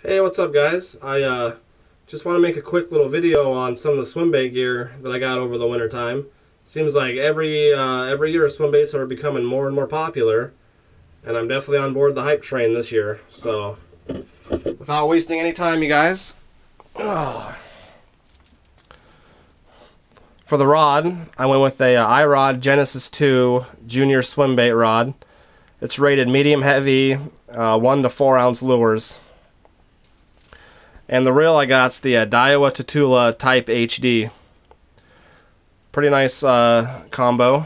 Hey, what's up, guys? I just want to make a quick little video on some of the swim bait gear that I got over the winter time. Seems like every year swim baits are becoming more and more popular, and I'm definitely on board the hype train this year. So, without wasting any time, you guys, for the rod, I went with a iRod Genesis 2 Junior swim bait rod. It's rated medium heavy, 1 to 4 ounce lures. And the reel I got's the Daiwa Tatula Type HD. Pretty nice combo.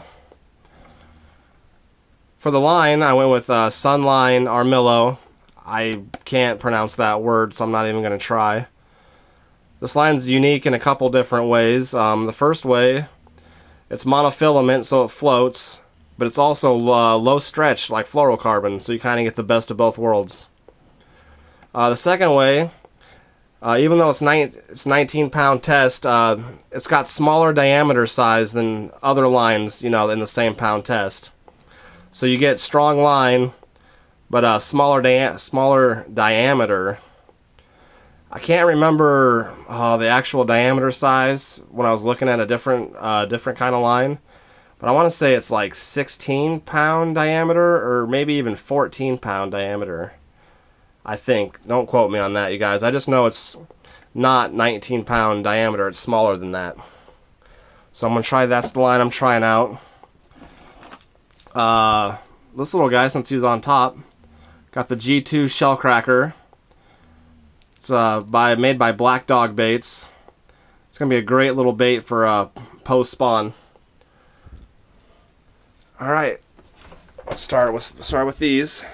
For the line, I went with Sunline Armillo. I can't pronounce that word, so I'm not even going to try. This line's unique in a couple different ways. The first way, it's monofilament, so it floats, but it's also low stretch, like fluorocarbon, so you kind of get the best of both worlds. The second way, even though it's 19-pound test, it's got smaller diameter size than other lines, in the same pound test. So you get strong line, but smaller diameter. I can't remember the actual diameter size when I was looking at a different kind of line, but I want to say it's like 16-pound diameter or maybe even 14-pound diameter. I think. Don't quote me on that, you guys. I just know it's not 19-pound diameter. It's smaller than that. So I'm going to try. That's the line I'm trying out. This little guy, since he's on top, got the G2 shell cracker. It's made by Black Dog Baits. It's going to be a great little bait for post-spawn. Alright. Let's start with these.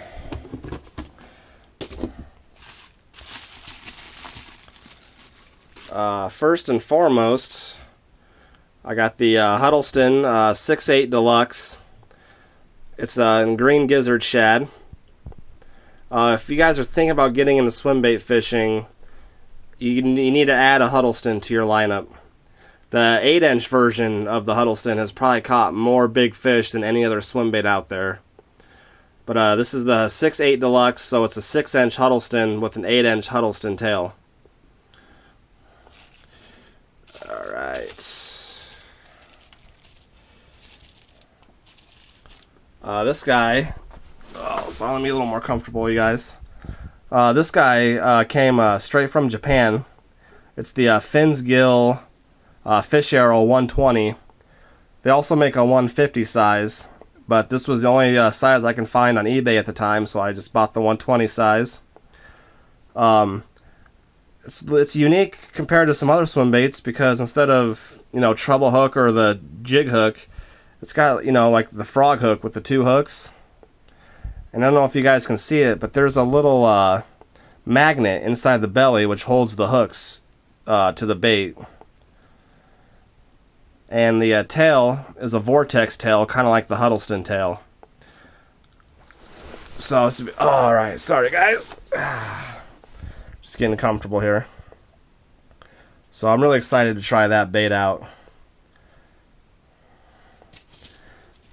First and foremost, I got the Huddleston 6/8 Deluxe. It's in green gizzard shad. If you guys are thinking about getting into swim bait fishing, you need to add a Huddleston to your lineup. The 8-inch version of the Huddleston has probably caught more big fish than any other swim bait out there. But this is the 6/8 Deluxe, so it's a 6-inch Huddleston with an 8-inch Huddleston tail. Alright. This guy... Oh, so let me a little more comfortable, you guys. This guy came straight from Japan. It's the Finsgill Fish Arrow 120. They also make a 150 size, but this was the only size I can find on eBay at the time, so I just bought the 120 size. It's unique compared to some other swim baits because instead of, treble hook or the jig hook, it's got, like the frog hook with the 2 hooks. And I don't know if you guys can see it, but there's a little magnet inside the belly which holds the hooks to the bait. And the tail is a vortex tail, kind of like the Huddleston tail. So, alright, sorry guys. Just getting comfortable here. So I'm really excited to try that bait out.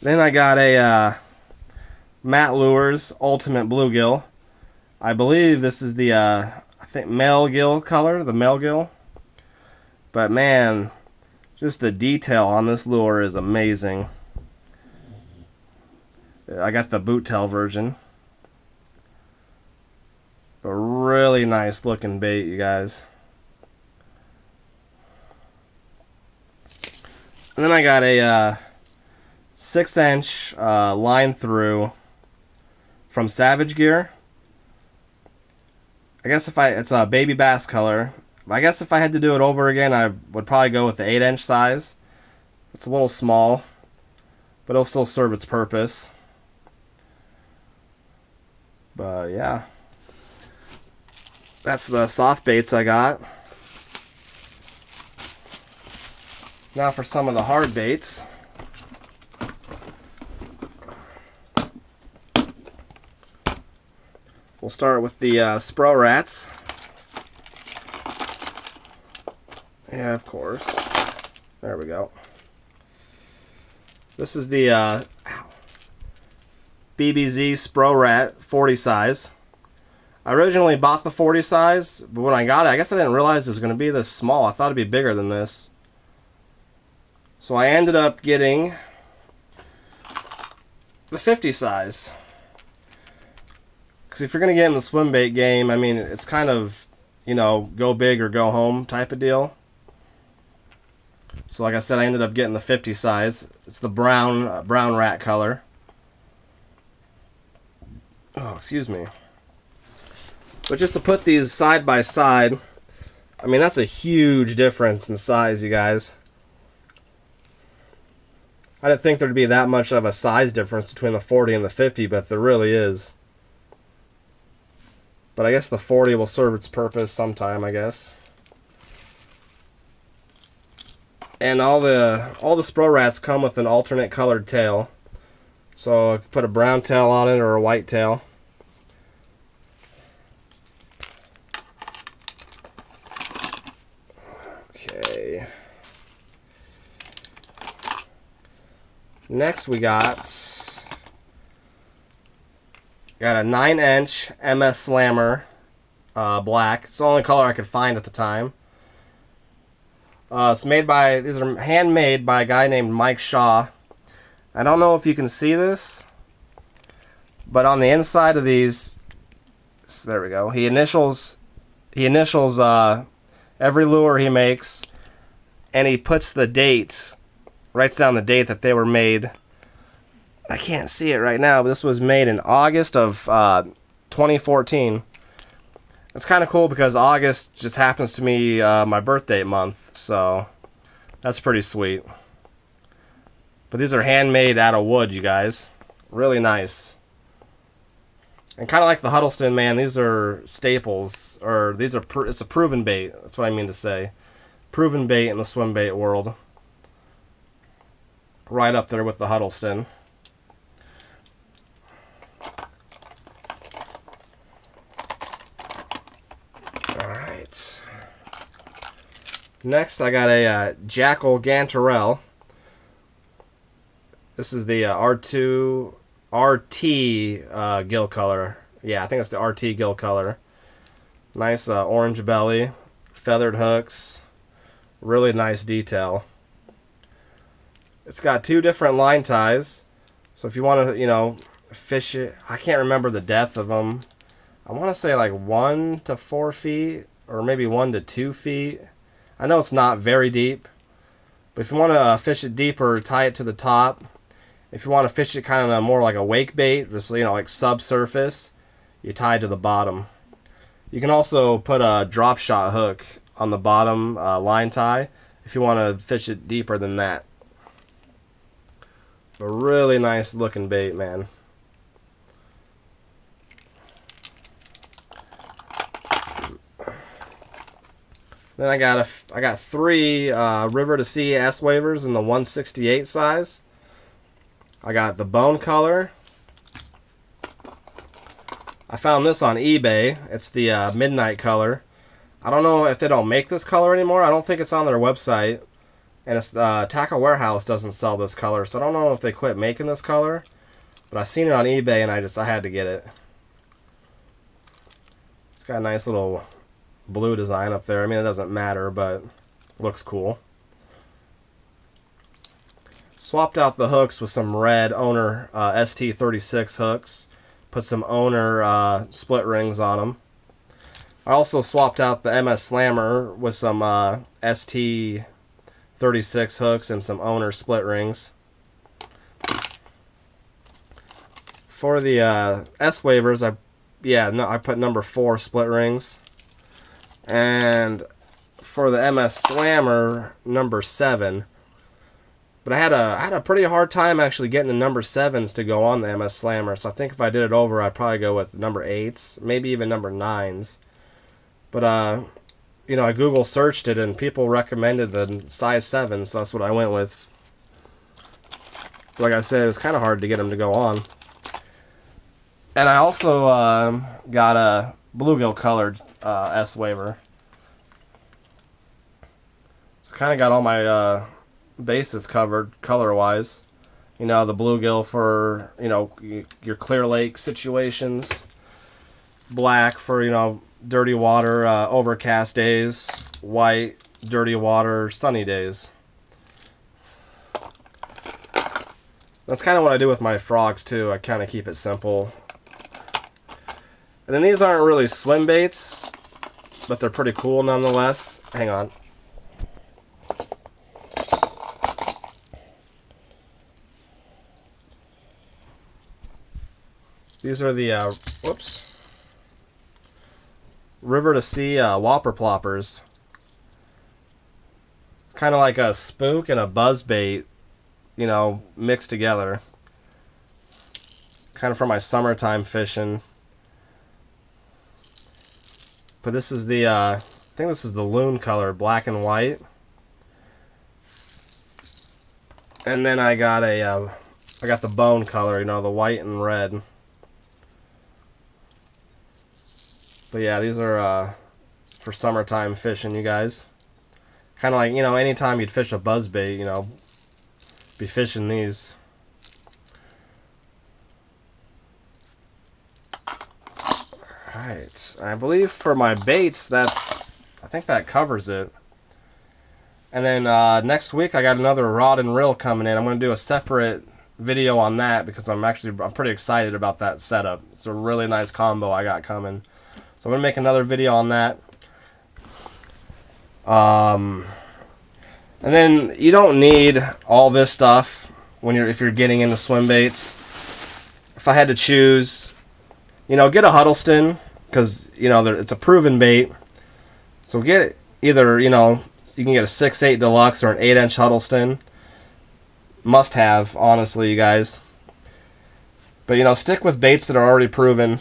Then I got a Matt Lures Ultimate Bluegill. I believe this is the I think male gill color, the male gill. But man, just the detail on this lure is amazing. I got the boot tail version. A really nice looking bait, you guys. And then I got a 6-inch line through from Savage Gear. I guess it's a baby bass color. I guess if I had to do it over again, I would probably go with the 8-inch size. It's a little small, but it'll still serve its purpose. But yeah. That's the soft baits I got. Now for some of the hard baits. We'll start with the Spro Rats. Yeah, of course. There we go. This is the BBZ Spro Rat 40 size. I originally bought the 40 size, but when I got it, I guess I didn't realize it was going to be this small. I thought it'd be bigger than this. So I ended up getting the 50 size. Because if you're going to get in the swim bait game, I mean, it's kind of, you know, go big or go home type of deal. So like I said, I ended up getting the 50 size. It's the brown rat color. Oh, excuse me. But just to put these side by side, I mean, that's a huge difference in size, you guys. I didn't think there'd be that much of a size difference between the 40 and the 50, but there really is. But I guess the 40 will serve its purpose sometime, I guess. And all the Spro Rats come with an alternate colored tail. So I could put a brown tail on it or a white tail. Okay. Next we got a 9-inch MS Slammer black. It's the only color I could find at the time. It's made by, these are handmade by a guy named Mike Shaw. I don't know if you can see this, but on the inside of these, so there we go. He initials every lure he makes, and he puts the dates, writes down the date that they were made. I can't see it right now, but this was made in August of 2014. It's kind of cool because August just happens to be my birthday month, so that's pretty sweet. But these are handmade out of wood, you guys. Really nice. And kind of like the Huddleston, man, these are staples, or it's a proven bait. That's what I mean to say. Proven bait in the swim bait world. Right up there with the Huddleston. Alright. Next, I got a Jackal Gantarelle. This is the RT gill color. Yeah, I think it's the RT gill color. Nice orange belly, feathered hooks, really nice detail. It's got 2 different line ties, so if you want to, you know, fish it, I can't remember the depth of them. I want to say like 1 to 4 feet, or maybe 1 to 2 feet. I know it's not very deep, but if you want to fish it deeper, tie it to the top. If you want to fish it kind of more like a wake bait, just, you know, like subsurface, you tie to the bottom. You can also put a drop shot hook on the bottom line tie if you want to fish it deeper than that. A really nice looking bait, man. Then I got 3 River to Sea S-Wavers in the 168 size. I got the bone color. I found this on eBay. It's the midnight color. I don't know if they don't make this color anymore. I don't think it's on their website. And it's Tackle Warehouse doesn't sell this color, so I don't know if they quit making this color. But I seen it on eBay and I had to get it. It's got a nice little blue design up there. I mean, it doesn't matter, but it looks cool. Swapped out the hooks with some red Owner ST36 hooks. Put some Owner split rings on them. I also swapped out the MS Slammer with some ST36 hooks and some Owner split rings. For the S-Wavers, I put number 4 split rings. And for the MS Slammer, number 7. But I had a pretty hard time actually getting the number 7s to go on the MS Slammer. So I think if I did it over, I'd probably go with number 8s, maybe even number 9s. But you know, I Google searched it and people recommended the size 7, so that's what I went with. Like I said, it was kind of hard to get them to go on. And I also got a bluegill colored S-Waver. So kind of got all my bases covered color-wise. You know, the bluegill for, you know, your Clear Lake situations. black for, you know, dirty water, overcast days. White, dirty water, sunny days. That's kind of what I do with my frogs too. I kind of keep it simple. And then these aren't really swim baits, but they're pretty cool nonetheless. Hang on. These are the river to sea whopper ploppers. It's kind of like a spook and a buzz bait, you know, mixed together. Kind of for my summertime fishing. But this is the, I think this is the loon color, black and white. And then I got the bone color, you know, the white and red. But yeah, these are for summertime fishing, you guys. Kind of like, you know, anytime you'd fish a buzzbait, you know, be fishing these. Alright, I believe for my baits, I think that covers it. And then next week I got another rod and reel coming in. I'm going to do a separate video on that because I'm pretty excited about that setup. It's a really nice combo I got coming. So I'm going to make another video on that. And then you don't need all this stuff if you're getting into swim baits. If I had to choose, you know, get a Huddleston because, you know, it's a proven bait. So get either, you know, you can get a 6/8 Deluxe or an 8-inch Huddleston. Must have, honestly, you guys. But, you know, stick with baits that are already proven.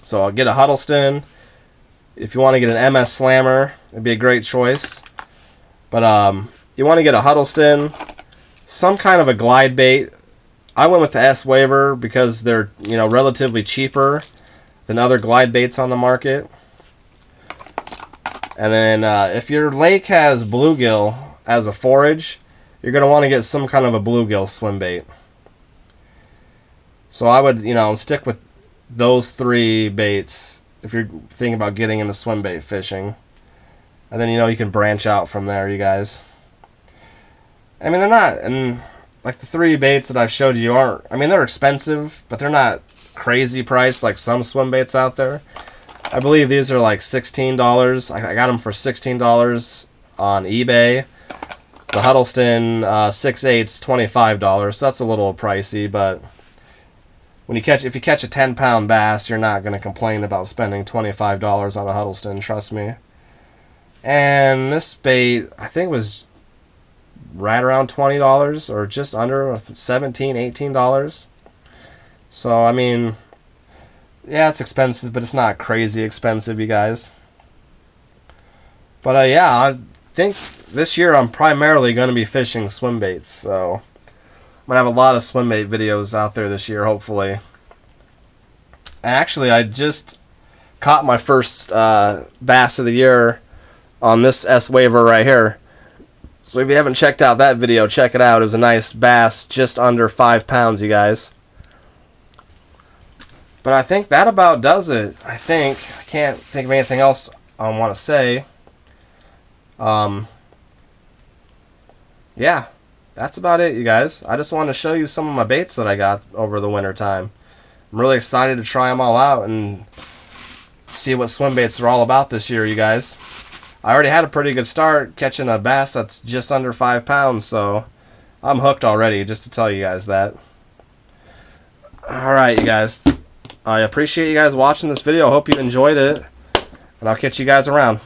So I'll get a Huddleston. If you want to get an MS Slammer, it'd be a great choice. But you want to get a Huddleston, some kind of a glide bait. I went with the S-Waver because they're, you know, relatively cheaper than other glide baits on the market. And then if your lake has bluegill as a forage, you're going to want to get some kind of a bluegill swim bait. So I would, you know, stick with those three baits if you're thinking about getting into swim bait fishing. And then, you know, you can branch out from there, you guys. I mean, they're not, and like the three baits that I've showed you aren't, I mean, they're expensive, but they're not crazy priced like some swim baits out there. I believe these are like $16. I got them for $16 on eBay. The Huddleston 6/8's $25, so that's a little pricey, but if you catch a 10-pound bass, you're not going to complain about spending $25 on a Huddleston, trust me. And this bait, I think, was right around $20 or just under $17, $18. So, I mean, yeah, it's expensive, but it's not crazy expensive, you guys. But, yeah, I think this year I'm primarily going to be fishing swim baits, so I'm going to have a lot of swim bait videos out there this year, hopefully. Actually, I just caught my first bass of the year on this S-Waver right here. So if you haven't checked out that video, check it out. It was a nice bass, just under 5 pounds, you guys. But I think that about does it. I can't think of anything else I want to say. Yeah, that's about it, you guys. I just wanted to show you some of my baits that I got over the winter time. I'm really excited to try them all out and see what swim baits are all about this year, you guys. I already had a pretty good start catching a bass that's just under 5 pounds, so I'm hooked already, just to tell you guys that. Alright, you guys. I appreciate you guys watching this video. I hope you enjoyed it, and I'll catch you guys around.